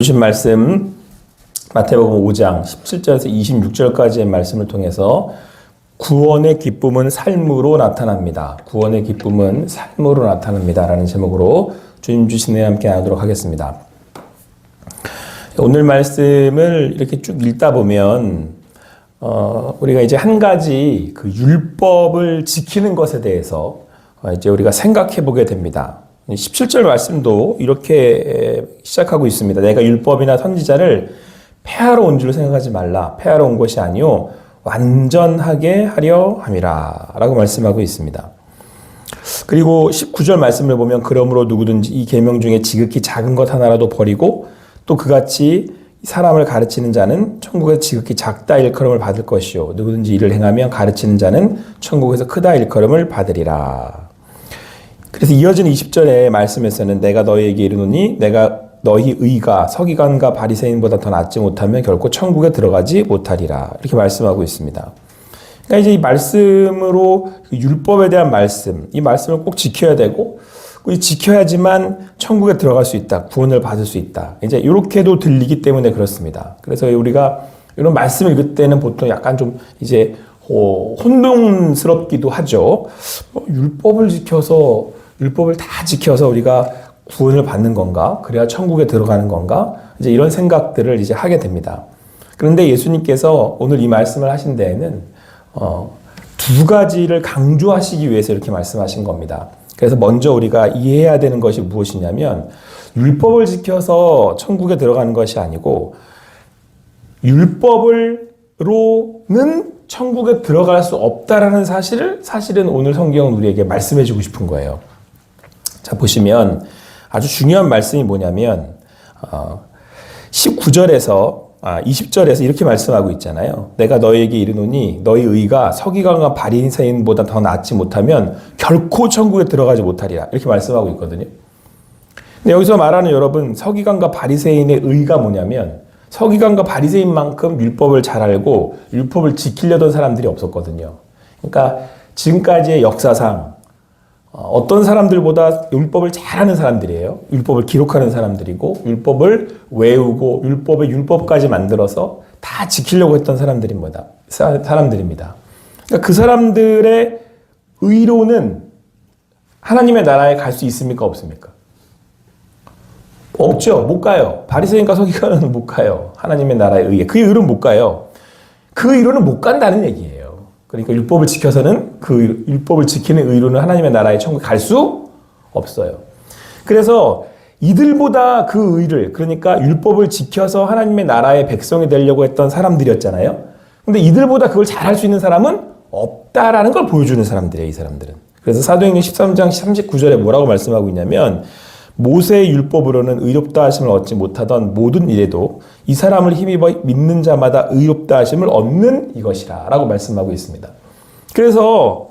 주신 말씀 마태복음 5장 17절에서 26절까지의 말씀을 통해서 구원의 기쁨은 삶으로 나타납니다. 구원의 기쁨은 삶으로 나타납니다. 라는 제목으로 주님 주신 은혜 함께 나누도록 하겠습니다. 오늘 말씀을 이렇게 쭉 읽다 보면 우리가 이제 한 가지 그 율법을 지키는 것에 대해서 이제 우리가 생각해 보게 됩니다. 17절 말씀도 이렇게 시작하고 있습니다. 내가 율법이나 선지자를 폐하러 온 줄 생각하지 말라. 폐하러 온 것이 아니요 완전하게 하려 함이라 라고 말씀하고 있습니다. 그리고 19절 말씀을 보면 그러므로 누구든지 이 계명 중에 지극히 작은 것 하나라도 버리고 또 그같이 사람을 가르치는 자는 천국에서 지극히 작다 일컬음을 받을 것이요 누구든지 이를 행하면 가르치는 자는 천국에서 크다 일컬음을 받으리라. 그래서 이어지는 20절의 말씀에서는 내가 너희에게 이르노니 내가 너희 의가 서기관과 바리새인보다 더 낫지 못하면 결코 천국에 들어가지 못하리라. 이렇게 말씀하고 있습니다. 그러니까 이제 이 말씀으로 율법에 대한 말씀, 이 말씀을 꼭 지켜야 되고 지켜야지만 천국에 들어갈 수 있다. 구원을 받을 수 있다. 이제 이렇게도 들리기 때문에 그렇습니다. 그래서 우리가 이런 말씀을 읽을 때는 보통 약간 좀 이제 혼동스럽기도 하죠. 율법을 다 지켜서 우리가 구원을 받는 건가? 그래야 천국에 들어가는 건가? 이제 이런 생각들을 이제 하게 됩니다. 그런데 예수님께서 오늘 이 말씀을 하신 데에는 두 가지를 강조하시기 위해서 이렇게 말씀하신 겁니다. 그래서 먼저 우리가 이해해야 되는 것이 무엇이냐면 율법을 지켜서 천국에 들어가는 것이 아니고 율법으로는 천국에 들어갈 수 없다라는 사실을 사실은 오늘 성경은 우리에게 말씀해 주고 싶은 거예요. 자, 보시면 아주 중요한 말씀이 뭐냐면 19절에서 20절에서 이렇게 말씀하고 있잖아요. 내가 너희에게 이르노니 너희 의가 서기관과 바리새인보다 더 낫지 못하면 결코 천국에 들어가지 못하리라. 이렇게 말씀하고 있거든요. 근데 여기서 말하는 여러분 서기관과 바리새인의 의가 뭐냐면 서기관과 바리새인만큼 율법을 잘 알고 율법을 지키려던 사람들이 없었거든요. 그러니까 지금까지의 역사상 어떤 사람들보다 율법을 잘하는 사람들이에요. 율법을 기록하는 사람들이고 율법을 외우고 율법의 율법까지 만들어서 다 지키려고 했던 사람들입니다. 그러니까 그 사람들의 의로는 하나님의 나라에 갈 수 있습니까? 없습니까? 없죠. 못 가요. 바리새인과 서기관은 못 가요. 하나님의 나라에 의해. 그 의로는 못 가요. 그 의로는 못 간다는 얘기예요. 그러니까 율법을 지켜서는 그 율법을 지키는 의로는 하나님의 나라에 천국에 갈 수 없어요. 그래서 이들보다 그 의를 그러니까 율법을 지켜서 하나님의 나라의 백성이 되려고 했던 사람들이었잖아요. 근데 이들보다 그걸 잘할 수 있는 사람은 없다라는 걸 보여주는 사람들이에요. 이 사람들은. 그래서 사도행전 13장 39절에 뭐라고 말씀하고 있냐면 모세의 율법으로는 의롭다 하심을 얻지 못하던 모든 일에도 이 사람을 힘입어 믿는 자마다 의롭다 하심을 얻는 이것이라 라고 말씀하고 있습니다. 그래서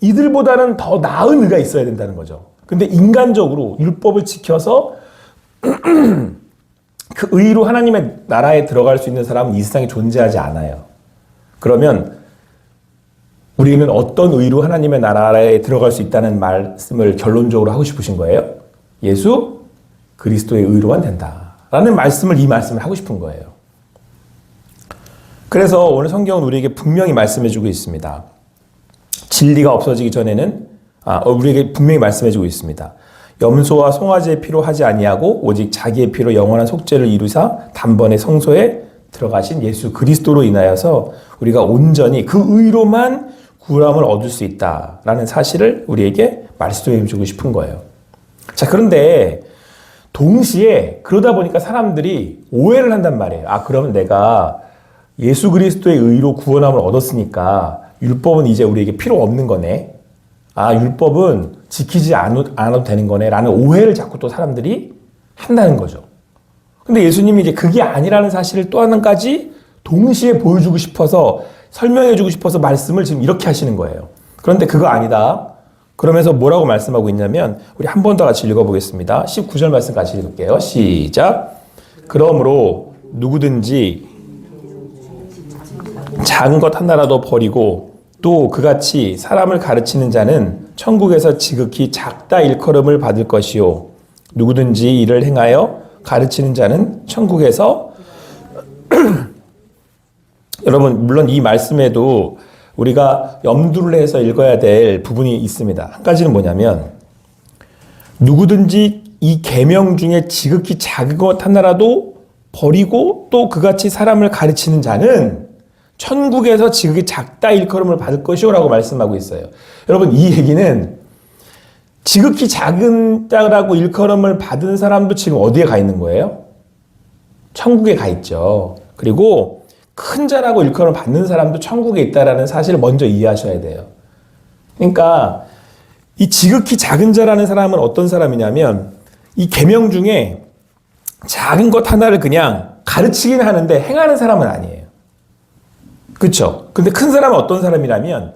이들보다는 더 나은 의가 있어야 된다는 거죠. 근데 인간적으로 율법을 지켜서 그 의로 하나님의 나라에 들어갈 수 있는 사람은 이 세상에 존재하지 않아요. 그러면 우리는 어떤 의로 하나님의 나라에 들어갈 수 있다는 말씀을 결론적으로 하고 싶으신 거예요? 예수 그리스도의 의로만 된다라는 이 말씀을 하고 싶은 거예요. 그래서 오늘 성경은 우리에게 분명히 말씀해주고 있습니다. 진리가 없어지기 전에는 우리에게 분명히 말씀해주고 있습니다. 염소와 송아지의 피로 하지 아니하고 오직 자기의 피로 영원한 속죄를 이루사 단번에 성소에 들어가신 예수 그리스도로 인하여서 우리가 온전히 그 의로만 구원함을 얻을 수 있다라는 사실을 우리에게 말씀해주고 싶은 거예요. 자, 그런데 동시에 그러다 보니까 사람들이 오해를 한단 말이에요. 그러면 내가 예수 그리스도의 의로 구원함을 얻었으니까 율법은 이제 우리에게 필요 없는 거네. 율법은 지키지 않아도 되는 거네. 라는 오해를 자꾸 또 사람들이 한다는 거죠. 근데 예수님이 이제 그게 아니라는 사실을 또 하나까지 동시에 보여주고 싶어서 설명해주고 싶어서 말씀을 지금 이렇게 하시는 거예요. 그런데 그거 아니다. 그러면서 뭐라고 말씀하고 있냐면 우리 한 번 더 같이 읽어보겠습니다. 19절 말씀 같이 읽을게요. 시작. 그러므로 누구든지 작은 것 하나라도 버리고 또 그같이 사람을 가르치는 자는 천국에서 지극히 작다 일컬음을 받을 것이요 누구든지 이를 행하여 가르치는 자는 천국에서 여러분 물론 이 말씀에도 우리가 염두를 해서 읽어야 될 부분이 있습니다. 한 가지는 뭐냐면 누구든지 이 계명 중에 지극히 작은 것 하나라도 버리고 또 그같이 사람을 가르치는 자는 천국에서 지극히 작다 일컬음을 받을 것이오라고 말씀하고 있어요. 여러분 이 얘기는 지극히 작은 자라고 일컬음을 받은 사람도 지금 어디에 가 있는 거예요? 천국에 가 있죠. 그리고 큰 자라고 일컬음을 받는 사람도 천국에 있다라는 사실을 먼저 이해하셔야 돼요. 그러니까 이 지극히 작은 자라는 사람은 어떤 사람이냐면 이 계명 중에 작은 것 하나를 그냥 가르치긴 하는데 행하는 사람은 아니에요. 그렇죠? 근데 큰 사람은 어떤 사람이라면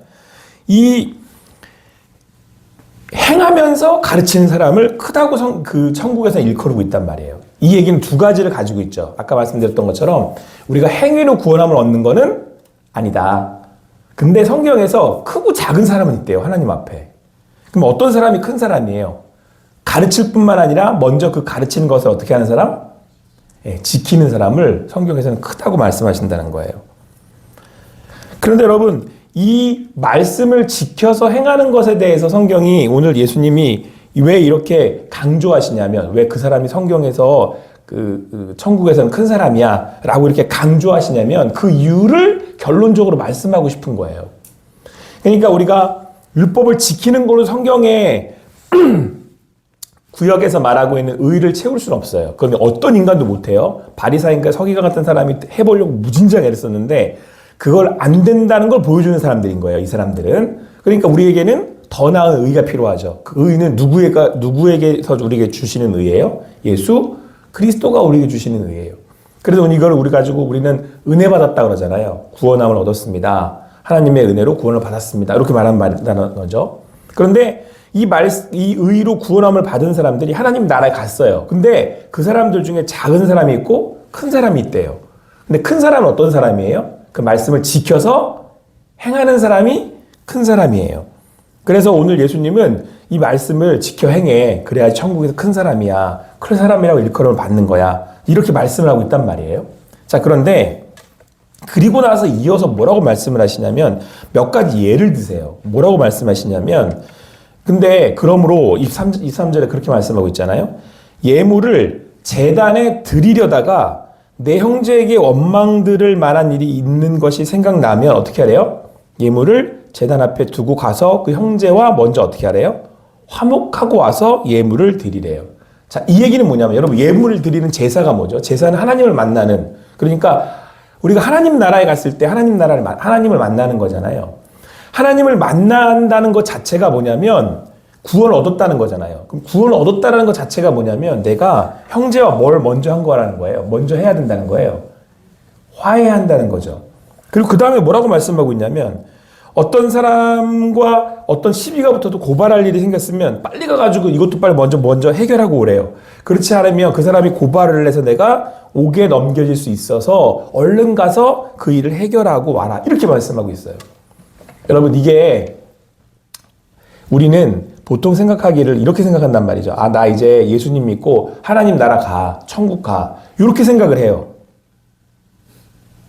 이 행하면서 가르치는 사람을 크다고 그 천국에서 일컬고 있단 말이에요. 이 얘기는 두 가지를 가지고 있죠. 아까 말씀드렸던 것처럼 우리가 행위로 구원함을 얻는 거는 아니다. 근데 성경에서 크고 작은 사람은 있대요. 하나님 앞에. 그럼 어떤 사람이 큰 사람이에요? 가르칠 뿐만 아니라 먼저 그 가르치는 것을 어떻게 하는 사람? 지키는 사람을 성경에서는 크다고 말씀하신다는 거예요. 그런데 여러분 이 말씀을 지켜서 행하는 것에 대해서 성경이 오늘 예수님이 왜 이렇게 강조하시냐면 왜 그 사람이 성경에서 그 천국에서는 큰 사람이야 라고 이렇게 강조하시냐면 그 이유를 결론적으로 말씀하고 싶은 거예요. 그러니까 우리가 율법을 지키는 걸로 성경에 구역에서 말하고 있는 의의를 채울 수는 없어요. 그러면 어떤 인간도 못해요. 바리사인과 서기관 같은 사람이 해보려고 무진장 애를 썼는데 그걸 안 된다는 걸 보여주는 사람들인 거예요. 이 사람들은. 그러니까 우리에게는 더 나은 의의가 필요하죠. 그 의의는 누구에게서 우리에게 주시는 의의예요? 예수 그리스도가 우리에게 주시는 의의예요. 그래서 이걸 우리 가지고 우리는 은혜 받았다 그러잖아요. 구원함을 얻었습니다. 하나님의 은혜로 구원을 받았습니다. 이렇게 말하는 거죠. 그런데 이 의의로 구원함을 받은 사람들이 하나님 나라에 갔어요. 근데 그 사람들 중에 작은 사람이 있고 큰 사람이 있대요. 근데 큰 사람은 어떤 사람이에요? 그 말씀을 지켜서 행하는 사람이 큰 사람이에요. 그래서 오늘 예수님은 이 말씀을 지켜 행해. 그래야 천국에서 큰 사람이야. 큰 사람이라고 일컬음을 받는 거야. 이렇게 말씀을 하고 있단 말이에요. 자, 그런데 그리고 나서 이어서 뭐라고 말씀을 하시냐면 몇 가지 예를 드세요. 뭐라고 말씀하시냐면 근데 그러므로 23절에 그렇게 말씀하고 있잖아요. 예물을 제단에 드리려다가 내 형제에게 원망 들을 만한 일이 있는 것이 생각나면 어떻게 하래요? 예물을 제단 앞에 두고 가서 그 형제와 먼저 어떻게 하래요? 화목하고 와서 예물을 드리래요. 자, 이 얘기는 뭐냐면 여러분 예물을 드리는 제사가 뭐죠? 제사는 하나님을 만나는 그러니까 우리가 하나님 나라에 갔을 때 하나님을 만나는 거잖아요. 하나님을 만난다는 것 자체가 뭐냐면 구원을 얻었다는 거잖아요. 그럼 구원을 얻었다는 것 자체가 뭐냐면 내가 형제와 뭘 먼저 한 거라는 거예요. 먼저 해야 된다는 거예요. 화해해야 한다는 거죠. 그리고 그 다음에 뭐라고 말씀하고 있냐면 어떤 사람과 어떤 시비가 붙어도 고발할 일이 생겼으면 빨리 가가지고 이것도 빨리 먼저 해결하고 오래요. 그렇지 않으면 그 사람이 고발을 해서 내가 옥에 넘겨질 수 있어서 얼른 가서 그 일을 해결하고 와라. 이렇게 말씀하고 있어요. 여러분 이게 우리는 보통 생각하기를 이렇게 생각한단 말이죠. 아, 나 이제 예수님 믿고 하나님 나라 가, 천국 가. 이렇게 생각을 해요.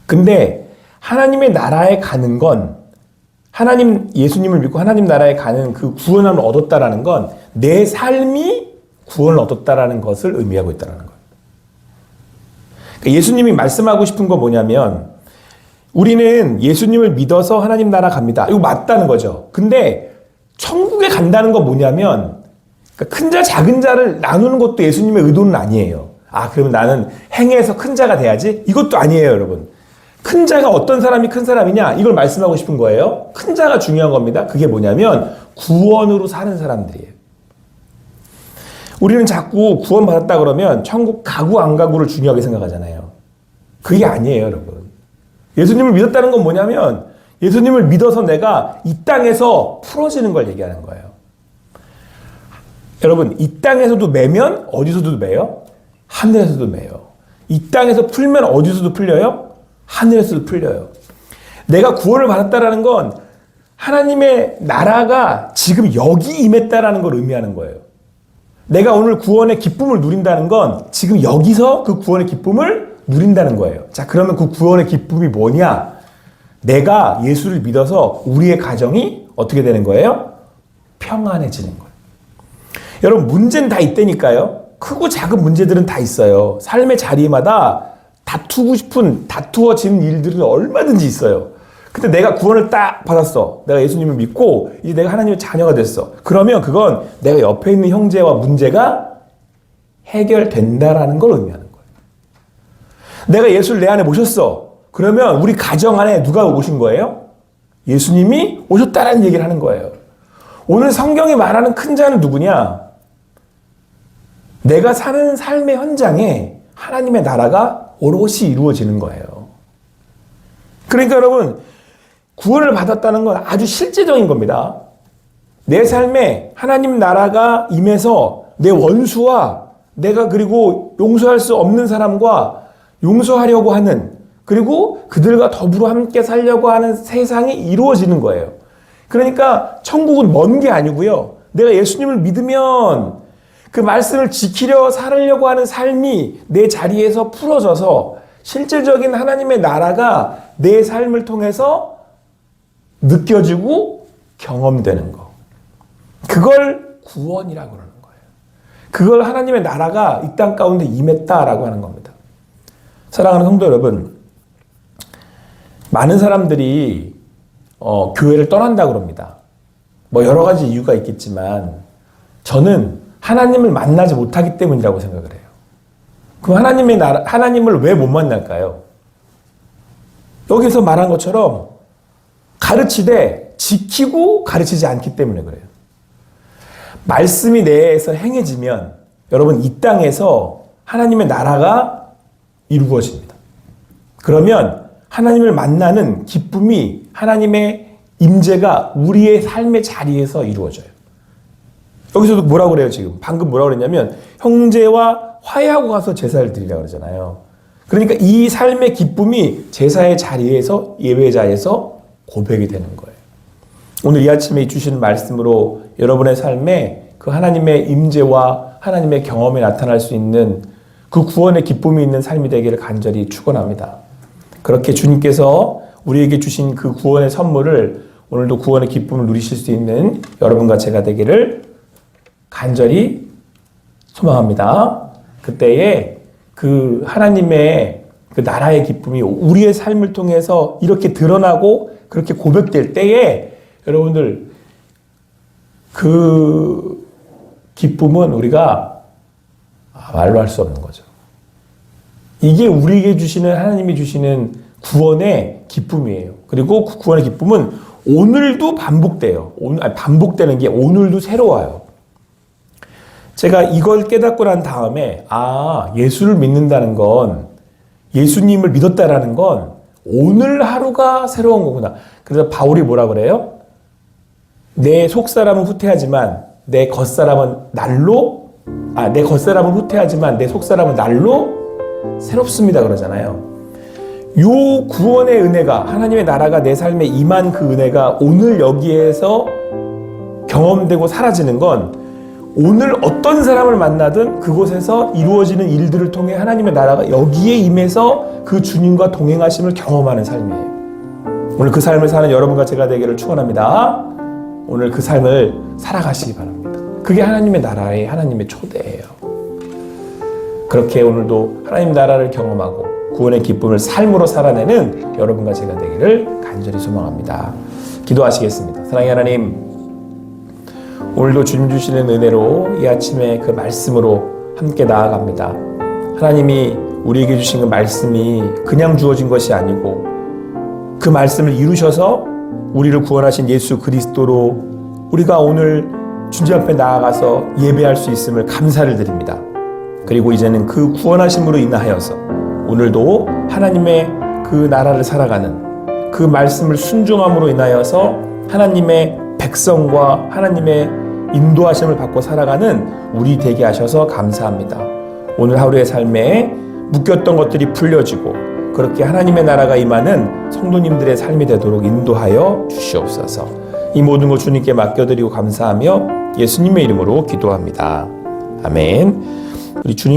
근데 하나님의 나라에 가는 건 예수님을 믿고 하나님 나라에 가는 그 구원함을 얻었다라는 건 내 삶이 구원을 얻었다라는 것을 의미하고 있다는 거예요. 그러니까 예수님이 말씀하고 싶은 건 뭐냐면 우리는 예수님을 믿어서 하나님 나라 갑니다. 이거 맞다는 거죠. 근데 천국에 간다는 건 뭐냐면 그러니까 큰 자 작은 자를 나누는 것도 예수님의 의도는 아니에요. 아, 그러면 나는 행해서 큰 자가 돼야지? 이것도 아니에요, 여러분. 큰 자가 어떤 사람이 큰 사람이냐? 이걸 말씀하고 싶은 거예요. 큰 자가 중요한 겁니다. 그게 뭐냐면 구원으로 사는 사람들이에요. 우리는 자꾸 구원받았다 그러면 천국 가고 안 가고를 중요하게 생각하잖아요. 그게 아니에요, 여러분. 예수님을 믿었다는 건 뭐냐면 예수님을 믿어서 내가 이 땅에서 풀어지는 걸 얘기하는 거예요. 여러분, 이 땅에서도 매면 어디서도 매요? 하늘에서도 매요. 이 땅에서 풀면 어디서도 풀려요? 하늘에서도 풀려요. 내가 구원을 받았다라는 건 하나님의 나라가 지금 여기 임했다라는 걸 의미하는 거예요. 내가 오늘 구원의 기쁨을 누린다는 건 지금 여기서 그 구원의 기쁨을 누린다는 거예요. 자, 그러면 그 구원의 기쁨이 뭐냐? 내가 예수를 믿어서 우리의 가정이 어떻게 되는 거예요? 평안해지는 거예요. 여러분, 문제는 다 있다니까요. 크고 작은 문제들은 다 있어요. 삶의 자리마다 다투어지는 일들은 얼마든지 있어요. 근데 내가 구원을 딱 받았어. 내가 예수님을 믿고 이제 내가 하나님의 자녀가 됐어. 그러면 그건 내가 옆에 있는 형제와 문제가 해결된다라는 걸 의미하는 거예요. 내가 예수를 내 안에 모셨어. 그러면 우리 가정 안에 누가 오신 거예요? 예수님이 오셨다라는 얘기를 하는 거예요. 오늘 성경이 말하는 큰 자는 누구냐? 내가 사는 삶의 현장에 하나님의 나라가 오롯이 이루어지는 거예요. 그러니까 여러분, 구원을 받았다는 건 아주 실제적인 겁니다. 내 삶에 하나님 나라가 임해서 내 원수와 내가 그리고 용서할 수 없는 사람과 용서하려고 하는, 그리고 그들과 더불어 함께 살려고 하는 세상이 이루어지는 거예요. 그러니까 천국은 먼 게 아니고요. 내가 예수님을 믿으면 그 말씀을 지키려 살려고 하는 삶이 내 자리에서 풀어져서 실질적인 하나님의 나라가 내 삶을 통해서 느껴지고 경험되는 거. 그걸 구원이라고 그러는 거예요. 그걸 하나님의 나라가 이 땅 가운데 임했다라고 하는 겁니다. 사랑하는 성도 여러분, 많은 사람들이 교회를 떠난다고 그럽니다. 뭐 여러 가지 이유가 있겠지만 저는 하나님을 만나지 못하기 때문이라고 생각을 해요. 그럼 하나님을 왜 못 만날까요? 여기서 말한 것처럼 가르치되 지키고 가르치지 않기 때문에 그래요. 말씀이 내에서 행해지면 여러분 이 땅에서 하나님의 나라가 이루어집니다. 그러면 하나님을 만나는 기쁨이 하나님의 임재가 우리의 삶의 자리에서 이루어져요. 여기서도 뭐라고 그래요 지금? 방금 뭐라고 그랬냐면 형제와 화해하고 가서 제사를 드리라고 그러잖아요. 그러니까 이 삶의 기쁨이 제사의 자리에서 예배자에서 고백이 되는 거예요. 오늘 이 아침에 주시는 말씀으로 여러분의 삶에 그 하나님의 임재와 하나님의 경험이 나타날 수 있는 그 구원의 기쁨이 있는 삶이 되기를 간절히 축원합니다. 그렇게 주님께서 우리에게 주신 그 구원의 선물을 오늘도 구원의 기쁨을 누리실 수 있는 여러분과 제가 되기를 간절히 소망합니다. 그때에 그 하나님의 그 나라의 기쁨이 우리의 삶을 통해서 이렇게 드러나고 그렇게 고백될 때에 여러분들 그 기쁨은 우리가 말로 할 수 없는 거죠. 이게 우리에게 주시는 하나님이 주시는 구원의 기쁨이에요. 그리고 그 구원의 기쁨은 오늘도 반복돼요. 반복되는 게 오늘도 새로워요. 제가 이걸 깨닫고 난 다음에 예수를 믿는다는 건 예수님을 믿었다라는 건 오늘 하루가 새로운 거구나. 그래서 바울이 뭐라 그래요? 내 속사람은 후퇴하지만 내 겉사람은 후퇴하지만 내 속사람은 날로 새롭습니다 그러잖아요. 요 구원의 은혜가 하나님의 나라가 내 삶에 임한 그 은혜가 오늘 여기에서 경험되고 사라지는 건 오늘 어떤 사람을 만나든 그곳에서 이루어지는 일들을 통해 하나님의 나라가 여기에 임해서 그 주님과 동행하심을 경험하는 삶이에요. 오늘 그 삶을 사는 여러분과 제가 되기를 축원합니다. 오늘 그 삶을 살아가시기 바랍니다. 그게 하나님의 나라의 하나님의 초대예요. 그렇게 오늘도 하나님 나라를 경험하고 구원의 기쁨을 삶으로 살아내는 여러분과 제가 되기를 간절히 소망합니다. 기도하시겠습니다. 사랑의 하나님, 오늘도 주님 주시는 은혜로 이 아침에 그 말씀으로 함께 나아갑니다. 하나님이 우리에게 주신 그 말씀이 그냥 주어진 것이 아니고 그 말씀을 이루셔서 우리를 구원하신 예수 그리스도로 우리가 오늘 주님 앞에 나아가서 예배할 수 있음을 감사를 드립니다. 그리고 이제는 그 구원하심으로 인하여서 오늘도 하나님의 그 나라를 살아가는 그 말씀을 순종함으로 인하여서 하나님의 백성과 하나님의 인도하심을 받고 살아가는 우리 되게 하셔서 감사합니다. 오늘 하루의 삶에 묶였던 것들이 풀려지고 그렇게 하나님의 나라가 임하는 성도님들의 삶이 되도록 인도하여 주시옵소서. 이 모든 것 주님께 맡겨드리고 감사하며 예수님의 이름으로 기도합니다. 아멘. 우리 주님